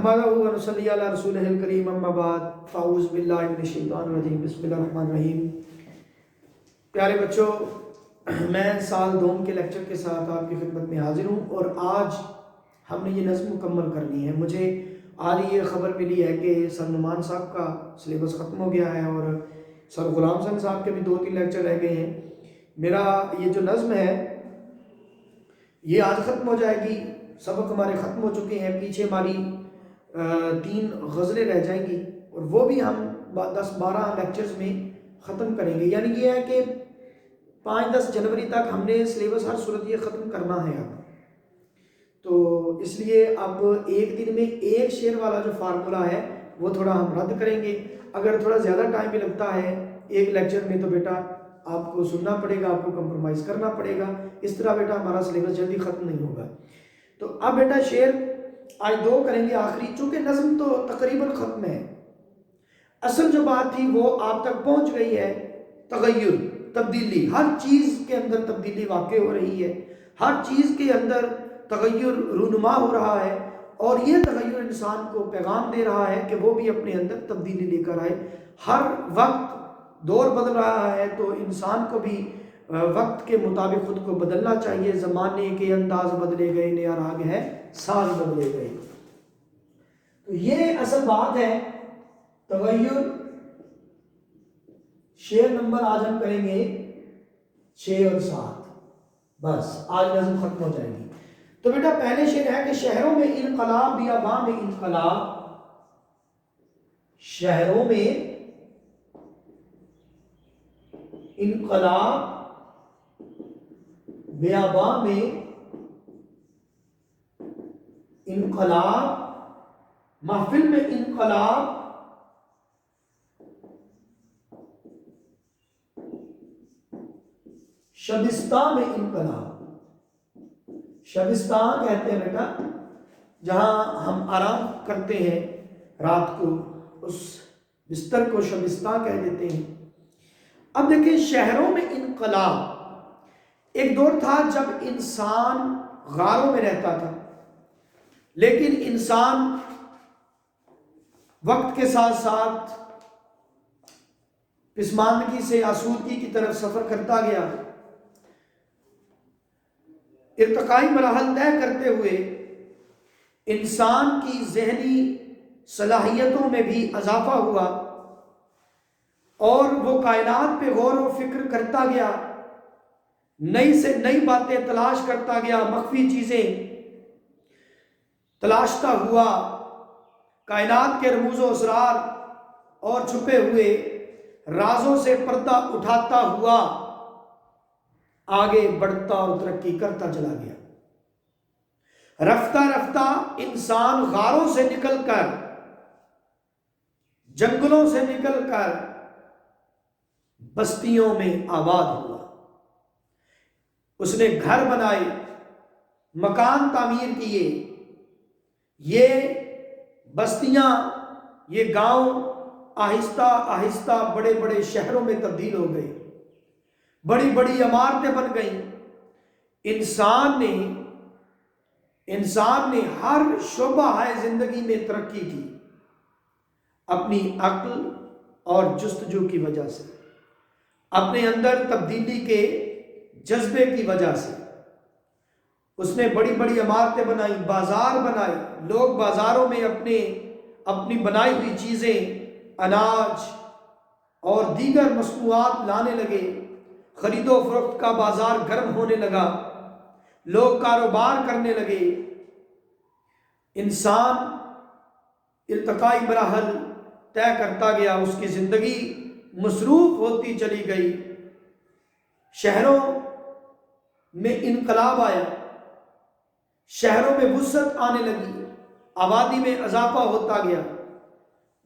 نحمدہ و نصلی علی رسولہ الکریم اما بعد فاعوذ باللہ من الشیطان الرجیم بسم اللہ الرحمن الرحیم۔ پیارے بچوں، میں سال دوم کے لیکچر کے ساتھ آپ کی خدمت میں حاضر ہوں اور آج ہم نے یہ نظم مکمل کرنی ہے۔ مجھے آج یہ خبر ملی ہے کہ سر نعمان صاحب کا سلیبس ختم ہو گیا ہے اور سر غلام حسن صاحب کے بھی 2-3 لیکچر رہ گئے ہیں۔ میرا یہ جو نظم ہے یہ آج ختم ہو جائے گی، سبق ہمارے ختم ہو چکے ہیں، پیچھے ہماری 3 غزلیں رہ جائیں گی اور وہ بھی ہم 10-12 لیکچرز میں ختم کریں گے۔ یعنی یہ ہے کہ 5-10 جنوری تک ہم نے سلیبس ہر صورت یہ ختم کرنا ہے اب، تو اس لیے اب ایک دن میں ایک شعر والا جو فارمولا ہے وہ تھوڑا ہم رد کریں گے۔ اگر تھوڑا زیادہ ٹائم بھی لگتا ہے ایک لیکچر میں تو بیٹا آپ کو سننا پڑے گا، آپ کو کمپرومائز کرنا پڑے گا، اس طرح بیٹا ہمارا سلیبس جلدی ختم نہیں ہوگا۔ تو اب بیٹا شعر آج 2 کریں گے آخری، چونکہ نظم تو تقریباً ختم ہے۔ اصل جو بات تھی وہ آپ تک پہنچ گئی ہے، تغیر، تبدیلی، ہر چیز کے اندر تبدیلی واقع ہو رہی ہے، ہر چیز کے اندر تغیر رونما ہو رہا ہے اور یہ تغیر انسان کو پیغام دے رہا ہے کہ وہ بھی اپنے اندر تبدیلی لے کر آئے۔ ہر وقت دور بدل رہا ہے تو انسان کو بھی وقت کے مطابق خود کو بدلنا چاہیے۔ زمانے کے انداز بدلے گئے، نیا راگ ہے ساز بدلے گئے، تو یہ اصل بات ہے تغیر۔ شعر نمبر آج ہم کریں گے 6 اور 7، بس آج نظم ختم ہو جائے گی۔ تو بیٹا پہلے شعر ہے کہ شہروں میں انقلاب، بیاباں میں انقلاب، شہروں میں انقلاب، بیاباں میں انقلاب، محفل میں انقلاب، شبستان میں انقلاب۔ شبستان کہتے ہیں بیٹا جہاں ہم آرام کرتے ہیں رات کو، اس بستر کو شبستان کہہ دیتے ہیں۔ اب دیکھیں شہروں میں انقلاب، ایک دور تھا جب انسان غاروں میں رہتا تھا، لیکن انسان وقت کے ساتھ ساتھ پسماندگی سے آسودگی کی طرف سفر کرتا گیا، ارتقائی مراحل طے کرتے ہوئے انسان کی ذہنی صلاحیتوں میں بھی اضافہ ہوا اور وہ کائنات پہ غور و فکر کرتا گیا، نئی سے نئی باتیں تلاش کرتا گیا، مخفی چیزیں تلاشتا ہوا، کائنات کے رموز و اسرار اور چھپے ہوئے رازوں سے پردہ اٹھاتا ہوا آگے بڑھتا اور ترقی کرتا چلا گیا۔ رفتہ رفتہ انسان غاروں سے نکل کر، جنگلوں سے نکل کر بستیوں میں آباد ہوا۔ اس نے گھر بنائے، مکان تعمیر کیے، یہ بستیاں، یہ گاؤں آہستہ آہستہ بڑے بڑے شہروں میں تبدیل ہو گئے، بڑی بڑی عمارتیں بن گئیں۔ انسان نے ہر شعبہ ہے زندگی میں ترقی کی، اپنی عقل اور جستجو کی وجہ سے، اپنے اندر تبدیلی کے جذبے کی وجہ سے۔ اس نے بڑی بڑی عمارتیں بنائی، بازار بنائے، لوگ بازاروں میں اپنی بنائی ہوئی چیزیں، اناج اور دیگر مصنوعات لانے لگے، خرید و فروخت کا بازار گرم ہونے لگا، لوگ کاروبار کرنے لگے، انسان ارتقائی مراحل طے کرتا گیا، اس کی زندگی مصروف ہوتی چلی گئی۔ شہروں میں انقلاب آیا، شہروں میں وسعت آنے لگی، آبادی میں اضافہ ہوتا گیا،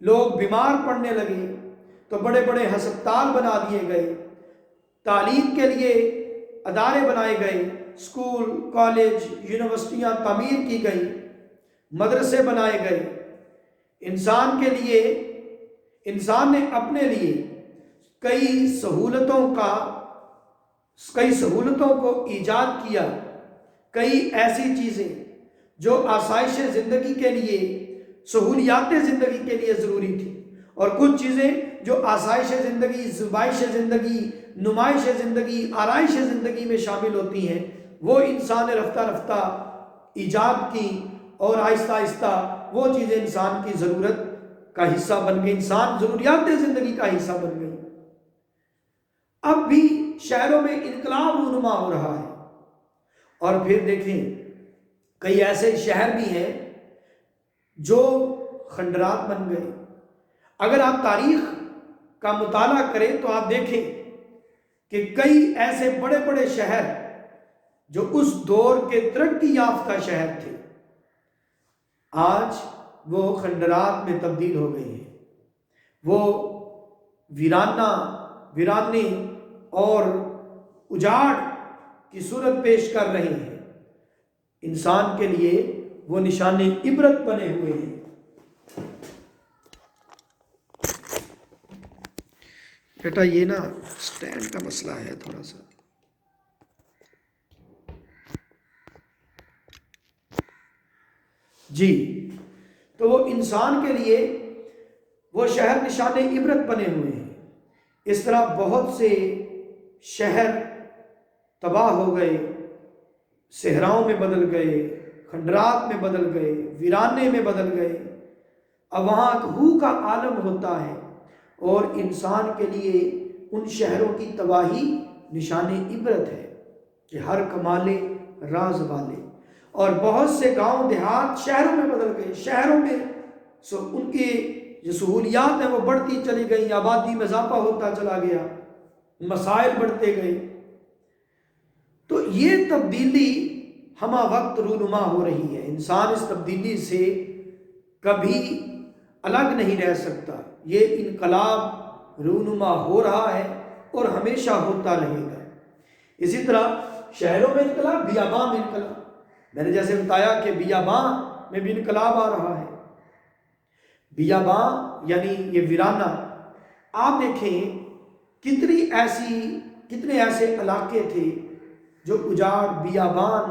لوگ بیمار پڑنے لگے تو بڑے بڑے ہسپتال بنا دیے گئے، تعلیم کے لیے ادارے بنائے گئے، اسکول، کالج، یونیورسٹیاں تعمیر کی گئیں، مدرسے بنائے گئے۔ انسان نے اپنے لیے کئی سہولتوں کو ایجاد کیا، کئی ایسی چیزیں جو آسائش زندگی کے لیے سہولیات زندگی کے لیے ضروری تھی، اور کچھ چیزیں جو آسائش زندگی، زیبائش زندگی، نمائش زندگی، آرائش زندگی میں شامل ہوتی ہیں، وہ انسان نے رفتہ رفتہ ایجاد کی، اور آہستہ آہستہ وہ چیزیں انسان کی ضرورت کا حصہ بن گئی، انسان ضروریات زندگی کا حصہ بن گئی۔ اب بھی شہروں میں انقلاب رونما ہو رہا ہے، اور پھر دیکھیں کئی ایسے شہر بھی ہیں جو کھنڈرات بن گئے۔ اگر آپ تاریخ کا مطالعہ کریں تو آپ دیکھیں کہ کئی ایسے بڑے بڑے شہر جو اس دور کے ترقی یافتہ شہر تھے، آج وہ کھنڈرات میں تبدیل ہو گئے ہیں، وہ ویرانے اور اجاڑ کی صورت پیش کر رہے ہیں۔ انسان کے لیے وہ نشان عبرت بنے ہوئے ہیں۔ بیٹا یہ نا سٹینڈ کا مسئلہ ہے تھوڑا سا۔ جی، تو وہ انسان کے لیے وہ شہر نشان عبرت بنے ہوئے ہیں۔ اس طرح بہت سے شہر تباہ ہو گئے، صحراؤں میں بدل گئے، کھنڈرات میں بدل گئے، ویرانے میں بدل گئے۔ اب وہاں ہو کا عالم ہوتا ہے، اور انسان کے لیے ان شہروں کی تباہی نشان عبرت ہے کہ ہر کمالے راز والے۔ اور بہت سے گاؤں دیہات شہروں میں بدل گئے، شہروں میں ان کی جو سہولیات ہیں وہ بڑھتی چلی گئی، آبادی میں اضافہ ہوتا چلا گیا، مسائل بڑھتے گئے۔ تو یہ تبدیلی ہمہ وقت رونما ہو رہی ہے۔ انسان اس تبدیلی سے کبھی الگ نہیں رہ سکتا۔ یہ انقلاب رونما ہو رہا ہے اور ہمیشہ ہوتا رہے گا۔ اسی طرح شہروں میں انقلاب، بیاباں میں انقلاب۔ میں نے جیسے بتایا کہ بیاباں میں بھی انقلاب آ رہا ہے۔ بیاباں یعنی یہ ویرانہ، آپ دیکھیں کتنے ایسے علاقے تھے جو اجاڑ، بیابان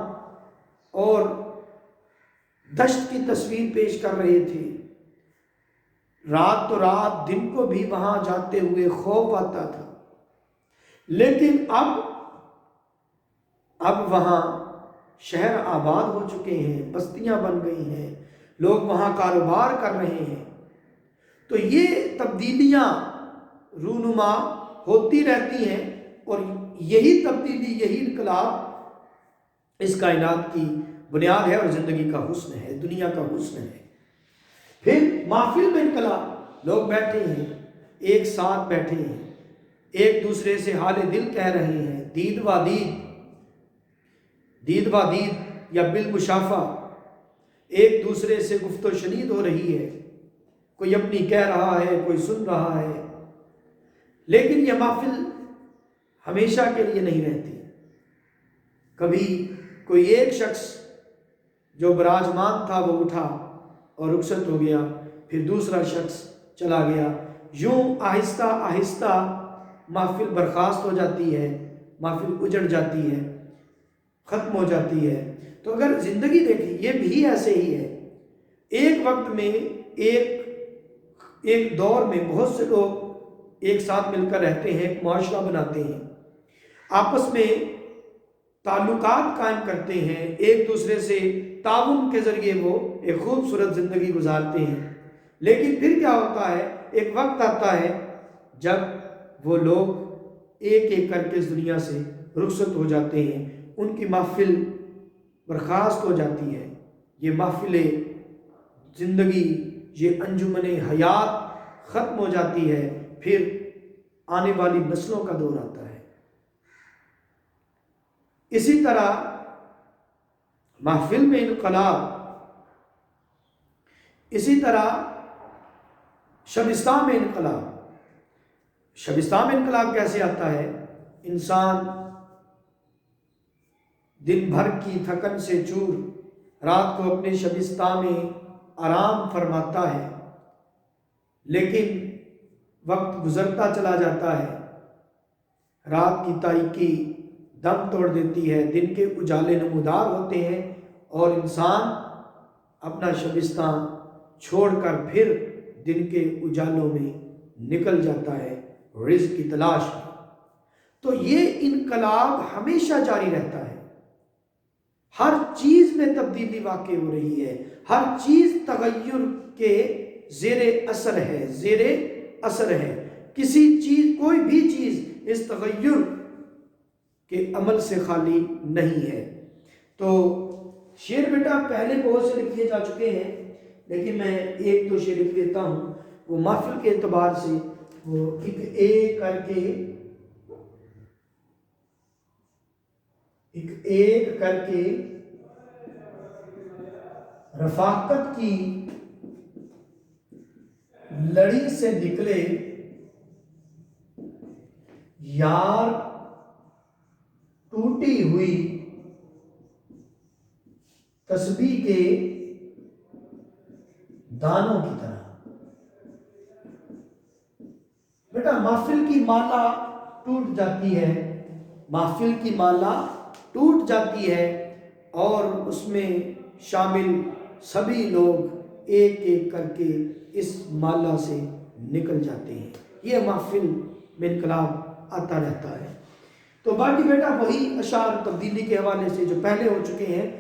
اور دشت کی تصویر پیش کر رہے تھے۔ رات تو رات، دن کو بھی وہاں جاتے ہوئے خوف آتا تھا، لیکن اب وہاں شہر آباد ہو چکے ہیں، بستیاں بن گئی ہیں، لوگ وہاں کاروبار کر رہے ہیں۔ تو یہ تبدیلیاں رونما ہوتی رہتی ہیں، اور یہی تبدیلی، یہی انقلاب اس کائنات کی بنیاد ہے اور زندگی کا حسن ہے، دنیا کا حسن ہے۔ پھر محفل میں انقلاب، لوگ بیٹھے ہیں، ایک ساتھ بیٹھے ہیں، ایک دوسرے سے حال دل کہہ رہے ہیں، دید و دید یا بالمشافہ ایک دوسرے سے گفت و شنید ہو رہی ہے، کوئی اپنی کہہ رہا ہے، کوئی سن رہا ہے۔ لیکن یہ محفل ہمیشہ کے لیے نہیں رہتی۔ کبھی کوئی ایک شخص جو براجمان تھا وہ اٹھا اور رخصت ہو گیا، پھر دوسرا شخص چلا گیا، یوں آہستہ آہستہ محفل برخاست ہو جاتی ہے، محفل اجڑ جاتی ہے، ختم ہو جاتی ہے۔ تو اگر زندگی دیکھیں، یہ بھی ایسے ہی ہے۔ ایک وقت میں ایک دور میں بہت سے لوگ ایک ساتھ مل کر رہتے ہیں، ایک معاشرہ بناتے ہیں، آپس میں تعلقات قائم کرتے ہیں، ایک دوسرے سے تعاون کے ذریعے وہ ایک خوبصورت زندگی گزارتے ہیں۔ لیکن پھر کیا ہوتا ہے، ایک وقت آتا ہے جب وہ لوگ ایک ایک کر کے اس دنیا سے رخصت ہو جاتے ہیں، ان کی محفل برخاست ہو جاتی ہے۔ یہ محفل زندگی، یہ انجمن حیات ختم ہو جاتی ہے، پھر آنے والی نسلوں کا دور آتا ہے۔ اسی طرح محفل میں انقلاب، اسی طرح شبستان میں انقلاب۔ شبستان میں انقلاب کیسے آتا ہے؟ انسان دن بھر کی تھکن سے چور رات کو اپنے شبستان میں آرام فرماتا ہے، لیکن وقت گزرتا چلا جاتا ہے، رات کی تاریکی دم توڑ دیتی ہے، دن کے اجالے نمودار ہوتے ہیں، اور انسان اپنا شبستان چھوڑ کر پھر دن کے اجالوں میں نکل جاتا ہے رزق کی تلاش میں۔ تو یہ انقلاب ہمیشہ جاری رہتا ہے، ہر چیز میں تبدیلی واقع ہو رہی ہے، ہر چیز تغیر کے زیر اثر ہے، زیر اثر ہے۔ کسی چیز، کوئی بھی چیز اس تغیر کے عمل سے خالی نہیں ہے۔ تو شعر بیٹا پہلے بہت سے لکھے جا چکے ہیں، لیکن میں ایک دو شعر لکھ دیتا ہوں، وہ محفل کے اعتبار سے وہ ایک کر کے رفاقت کی لڑی سے نکلے یار ٹوٹی ہوئی تسبیح کے دانوں کی طرح۔ بیٹا محفل کی مالا ٹوٹ جاتی ہے، محفل کی مالا ٹوٹ جاتی ہے اور اس میں شامل سبھی لوگ ایک ایک کر کے اس مالا سے نکل جاتے ہیں۔ یہ محفل میں انقلاب آتا رہتا ہے۔ تو باقی بیٹا وہی اشعار تبدیلی کے حوالے سے جو پہلے ہو چکے ہیں،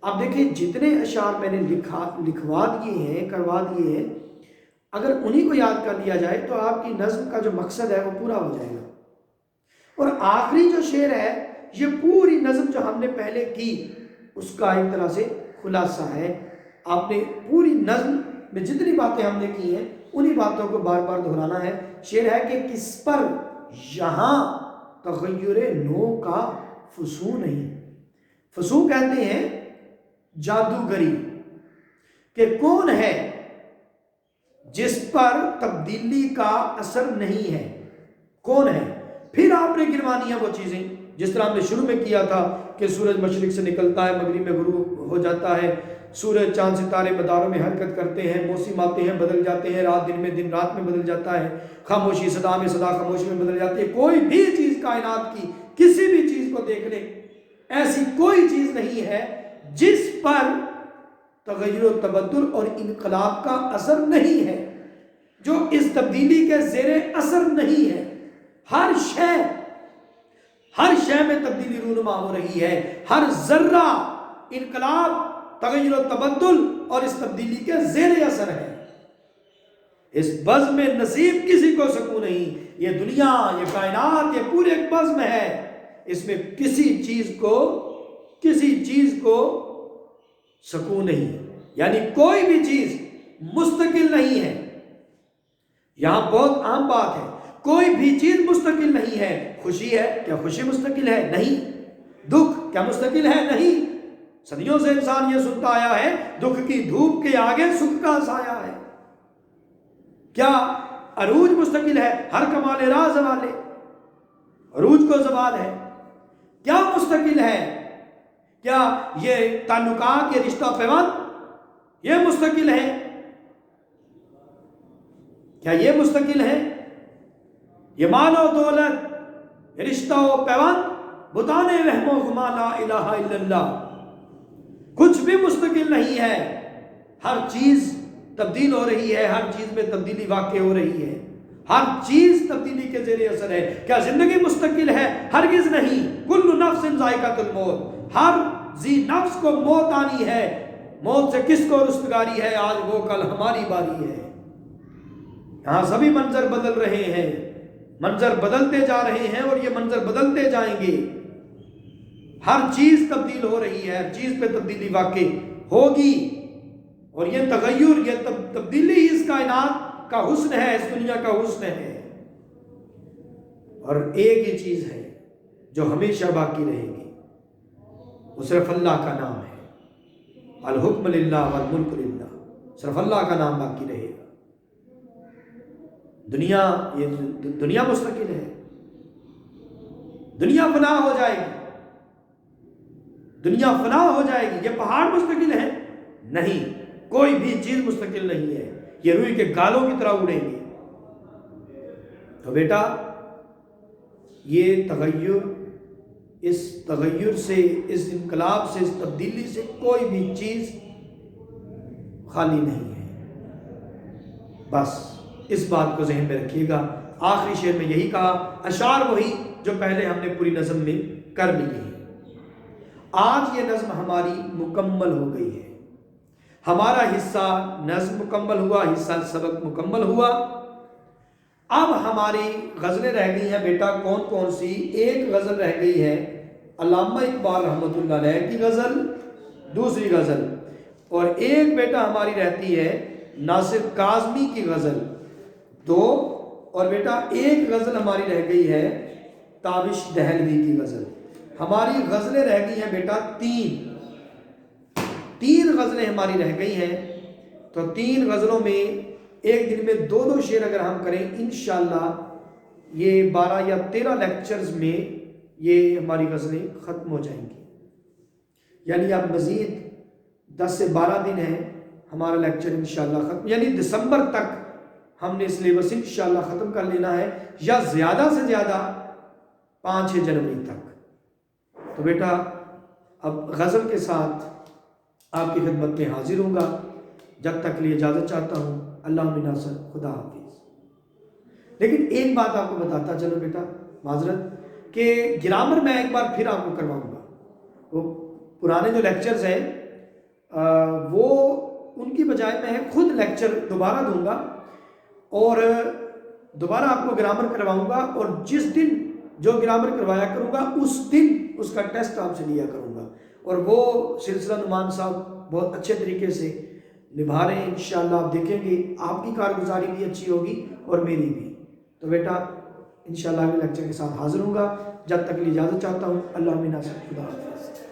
اب دیکھیں جتنے اشعار میں نے لکھوا دیے ہیں، کروا دیے ہیں، اگر انہی کو یاد کر لیا جائے تو آپ کی نظم کا جو مقصد ہے وہ پورا ہو جائے گا۔ اور آخری جو شعر ہے یہ پوری نظم جو ہم نے پہلے کی اس کا ایک طرح سے خلاصہ ہے۔ آپ نے پوری نظم میں جتنی باتیں ہم نے کی ہیں انہی باتوں کو بار بار دہرانا ہے۔ شعر ہے کہ کس پر یہاں تغیر نو کا فسو نہیں۔ فسو کہتے ہیں جادوگری، کہ کون ہے جس پر تبدیلی کا اثر نہیں ہے، کون ہے؟ پھر آپ نے گنوانی ہے وہ چیزیں جس طرح ہم نے شروع میں کیا تھا کہ سورج مشرق سے نکلتا ہے، مغرب میں غروب ہو جاتا ہے، سورج چاند ستارے مداروں میں حرکت کرتے ہیں، موسم آتے ہیں بدل جاتے ہیں، رات دن میں دن رات میں بدل جاتا ہے، خاموشی صدا میں صدا خاموشی میں بدل جاتی ہے۔ کوئی بھی چیز کائنات کی کسی بھی چیز کو دیکھ لیں، ایسی کوئی چیز نہیں ہے جس پر تغیر و تبدل اور انقلاب کا اثر نہیں ہے، جو اس تبدیلی کے زیر اثر نہیں ہے۔ ہر شے میں تبدیلی رونما ہو رہی ہے، ہر ذرہ انقلاب، تغیر و تبدل اور اس تبدیلی کے زیر اثر ہے۔ اس بزم میں نصیب کسی کو سکون نہیں۔ یہ دنیا، یہ کائنات، یہ پورے ایک بزم ہے، اس میں کسی چیز کو سکون نہیں، یعنی کوئی بھی چیز مستقل نہیں ہے۔ یہاں بہت عام بات ہے، کوئی بھی چیز مستقل نہیں ہے۔ خوشی ہے، کیا خوشی مستقل ہے؟ نہیں۔ دکھ کیا مستقل ہے؟ نہیں۔ صدیوں سے انسان یہ سنتا آیا ہے، دکھ کی دھوپ کے آگے سکھ کا سایہ ہے۔ کیا عروج مستقل ہے؟ ہر کمال راز والے عروج کو زوال ہے۔ کیا مستقل ہے؟ کیا یہ تعلقات، یہ رشتہ پیوند یہ مستقل ہے؟ کیا یہ مستقل ہے؟ یہ مال و دولت، یہ رشتہ و پیوند، بتانے وہم و گما لا الہ الا اللہ، کچھ بھی مستقل نہیں ہے۔ ہر چیز تبدیل ہو رہی ہے، ہر چیز میں تبدیلی واقع ہو رہی ہے، ہر چیز تبدیلی کے زیر اثر ہے۔ کیا زندگی مستقل ہے؟ ہرگز نہیں۔ کل نفس ذائقۃ الموت، ہر ذی نفس کو موت آنی ہے۔ موت سے کس کو رستگاری ہے؟ آج وہ کل ہماری باری ہے۔ یہاں سبھی منظر بدل رہے ہیں، منظر بدلتے جا رہے ہیں اور یہ منظر بدلتے جائیں گے۔ ہر چیز تبدیل ہو رہی ہے، ہر چیز پہ تبدیلی واقع ہوگی، اور یہ تغیر، یہ تبدیلی اس کائنات کا حسن ہے، اس دنیا کا حسن ہے۔ اور ایک ہی چیز ہے جو ہمیشہ باقی رہے گی، وہ صرف اللہ کا نام ہے۔ الحکم للہ والملک للہ، صرف اللہ کا نام باقی رہے گا۔ دنیا مستقل ہے، دنیا فنا ہو جائے گی، دنیا فنا ہو جائے گی۔ یہ پہاڑ مستقل ہے؟ نہیں، کوئی بھی چیز مستقل نہیں ہے، یہ روئی کے گالوں کی طرح اڑیں گے۔ تو بیٹا یہ تغیر، اس تغیر سے، اس انقلاب سے، اس تبدیلی سے کوئی بھی چیز خالی نہیں ہے۔ بس اس بات کو ذہن میں رکھیے گا۔ آخری شعر میں یہی کہا، اشعار وہی جو پہلے ہم نے پوری نظم میں کر لی ہے۔ آج یہ نظم ہماری مکمل ہو گئی ہے، ہمارا حصہ نظم مکمل ہوا، حصہ سبق مکمل ہوا۔ اب ہماری غزلیں رہ گئی ہیں بیٹا، کون کون سی؟ ایک غزل رہ گئی ہے علامہ اقبال رحمۃ اللہ علیہ کی غزل، دوسری غزل، اور ایک بیٹا ہماری رہتی ہے ناصر کاظمی کی غزل، دو، اور بیٹا ایک غزل ہماری رہ گئی ہے تابش دہلوی کی غزل۔ ہماری غزلیں رہ گئی ہیں بیٹا تین غزلیں ہماری رہ گئی ہیں۔ تو تین غزلوں میں ایک دن میں دو دو شعر اگر ہم کریں انشاءاللہ یہ 12 یا 13 لیکچرز میں یہ ہماری غزلیں ختم ہو جائیں گی۔ یعنی اب مزید 10 سے 12 دن ہیں ہمارا لیکچر انشاءاللہ ختم، یعنی دسمبر تک ہم نے سلیبس انشاءاللہ ختم کر لینا ہے، یا زیادہ سے زیادہ 5-6 جنوری تک۔ تو بیٹا اب غزل کے ساتھ آپ کی خدمت میں حاضر ہوں گا، جب تک لیے اجازت چاہتا ہوں، اللہ ناصر، خدا حافظ۔ لیکن ایک بات آپ کو بتاتا چلو بیٹا، معذرت، کہ گرامر میں ایک بار پھر آپ کو کرواؤں گا۔ وہ پرانے جو لیکچرز ہیں وہ ان کی بجائے میں خود لیکچر دوبارہ دوں گا اور دوبارہ آپ کو گرامر کرواؤں گا، اور جس دن جو گرامر کروایا کروں گا اس دن اس کا ٹیسٹ آپ سے لیا کروں گا، اور وہ سلسلہ نعمان صاحب بہت اچھے طریقے سے نبھا رہے ہیں۔ انشاءاللہ آپ دیکھیں گے آپ کی کارگزاری بھی اچھی ہوگی اور میری بھی۔ تو بیٹا انشاءاللہ اگلے لیکچر کے ساتھ حاضر ہوں گا، جب تک لیے اجازت چاہتا ہوں، اللہ ناصر، خدا حافظ۔